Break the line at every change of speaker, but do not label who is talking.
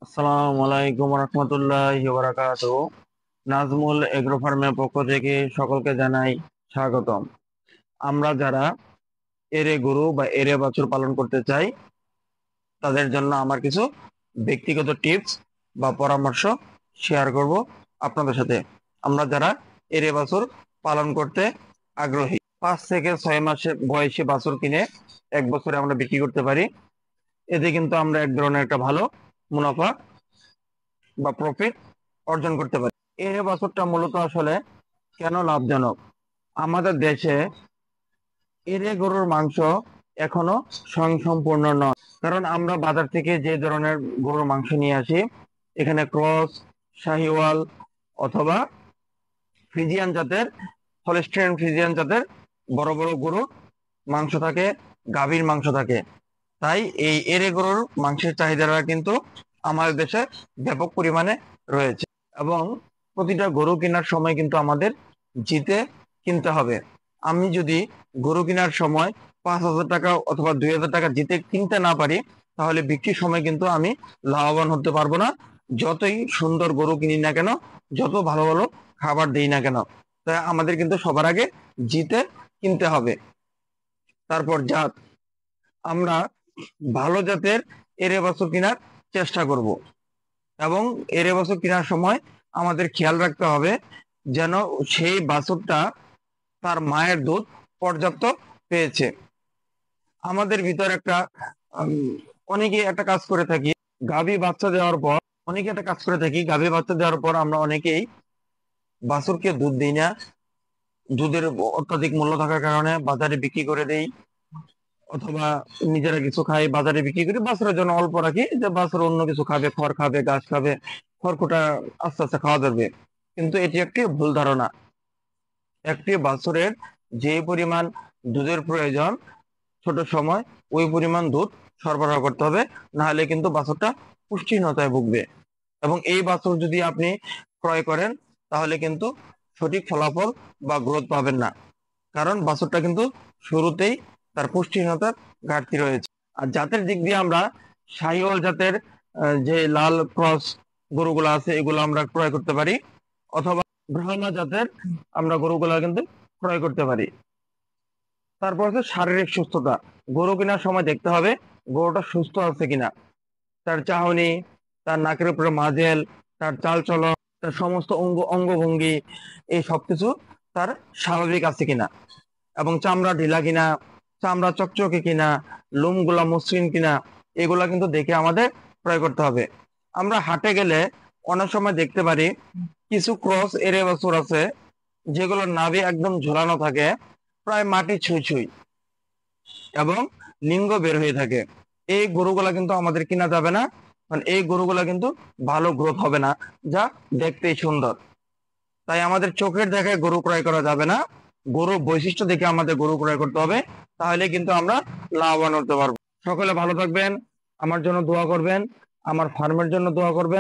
আসসালামু আলাইকুম রহমতুল্লাহি ওয়া বারাকাতুহু। নাজমুল এগ্রো ফার্মের পক্ষ থেকে সকলকে জানাই স্বাগতম। আমরা যারা এরে গরু বা এরে বাছুর পালন করতে চাই তাদের জন্য আমার কিছু ব্যক্তিগত টিপস বা পরামর্শ শেয়ার করব আপনাদের সাথে। আমরা যারা এরে বাছুর পালন করতে আগ্রহী, 5 থেকে 6 মাসে বয়সী বাছুর কিনে 1 বছরে আমরা বিক্রি করতে পারি। এতে কিন্তু আমরা এক ধরনের একটা ভালো মুনাফা বা প্রফিট অর্জন করতে পারি। এই বছরটা মূলত আসলে কেন লাভজনক? আমাদের দেশে এড়ে গরুর মাংস এখনো স্বয়ংসম্পূর্ণ নয়, কারণ আমরা বাজার থেকে যে ধরনের গরুর মাংস নিয়ে আসি, এখানে ক্রস, শাহিওয়াল অথবা ফ্রিজিয়ান জাতের, হলস্টেইন ফ্রিজিয়ান জাতের বড় বড় গরুর মাংস থাকে, গাভীর মাংস থাকে। তাই এই এড়ে গরুর মাংসের চাহিদাটা কিন্তু আমাদের দেশে ব্যাপক পরিমাণে রয়েছে। এবং প্রতিটা গরু কেনার সময় কিন্তু আমাদের জিতে কিনতে হবে। আমি যদি গরু কেনার সময় 5,000 টাকা অথবা 2,000 টাকা জিতে কিনতে না পারি, তাহলে বিক্রির সময় কিন্তু আমি লাভবান হতে পারবো না। যতই সুন্দর গরু কিনি না কেন, যত ভালো ভালো খাবার দিই না কেন, তাই আমাদের কিন্তু সবার আগে জিতে কিনতে হবে। তারপর জাত, আমরা ভালো জাতের এড়ে বাছুর কেনার চেষ্টা করব। এবং এড়ে বাছুর কেনার সময় আমাদের খেয়াল রাখতে হবে যেন সেই বাছুরটা তার মায়ের দুধ পর্যাপ্ত পেয়েছে। আমাদের ভিতর একটা অনেকে একটা কাজ করে থাকি, গাভী বাচ্চা দেওয়ার পর গাভী বাচ্চা দেওয়ার পর আমরা অনেকেই বাছুরকে দুধ দিই না। দুধের অত্যাধিক মূল্য থাকার কারণে বাজারে বিক্রি করে দেই, অথবা নিজেরা কিছু খাই বাজারে বিক্রি করি, বাছুরের জন্য অল্প রাখি যে বাছুর অন্য কিছু খাবে, খড় খাবে, ঘাস খাবে, খড়কুটা আস্তে আস্তে খাওয়া যাবে। কিন্তু এটি একটি ভুল ধারণা। একটি বাছুরের যে পরিমাণ দুধের প্রয়োজন ছোট সময়, ওই পরিমাণ দুধ সরবরাহ করতে হবে, না হলে কিন্তু বাছুরটা পুষ্টিহীনতায় ভুগবে। এবং এই বাছুর যদি আপনি ক্রয় করেন, তাহলে কিন্তু সঠিক ফলাফল বা গ্রোথ পাবেন না, কারণ বাছুরটা কিন্তু শুরুতেই তার পুষ্টিহীনতার ঘাটতি রয়েছে। আর জাতের দিক দিয়ে আমরা শাহিওয়াল জাতের যে লাল ক্রস গরুগুলো আছে এগুলো আমরা ক্রয় করতে পারি, অথবা ব্রাহ্মা জাতের আমরা গরুগুলা কিন্তু ক্রয় করতে পারি। তারপর হচ্ছে শারীরিক সুস্থতা। গরু কেনার সময় দেখতে হবে গরুটা সুস্থ আছে কিনা, তার চাহনি, তার নাকের উপরে মাজেল, তার চালচলন, তার সমস্ত অঙ্গভঙ্গি, এই সবকিছু তার স্বাভাবিক আছে কিনা, এবং চামড়া ঢিলা কিনা, চামড়া চকচকে কিনা, লোমগুলা মসৃণ কিনা, এগুলা কিন্তু দেখে আমাদের ক্রয় করতে হবে। আমরা হাটে গেলে অনেক সময় দেখতে পারি কিছু ক্রস এরে বাছুর আছে যেগুলোর নাভি একদম ঝোলানো থাকে, প্রায় মাটি ছুঁই ছুঁই, এবং লিঙ্গ বের হয়ে থাকে। এই গরুগুলা কিন্তু আমাদের কিনা যাবে না, কারণ এই গরুগুলা কিন্তু ভালো গ্রোথ হবে না, যা দেখতেই সুন্দর। তাই আমাদের চোখের দেখায় গরু ক্রয় করা যাবে না, গরুর বৈশিষ্ট্য দেখে আমাদের গরু ক্রয় করতে হবে, তাহলে কিন্তু আমরা লাভবান হতে পারবো। সকলে ভালো থাকবেন, আমার জন্য দোয়া করবেন, আমার ফার্মের জন্য দোয়া করবেন।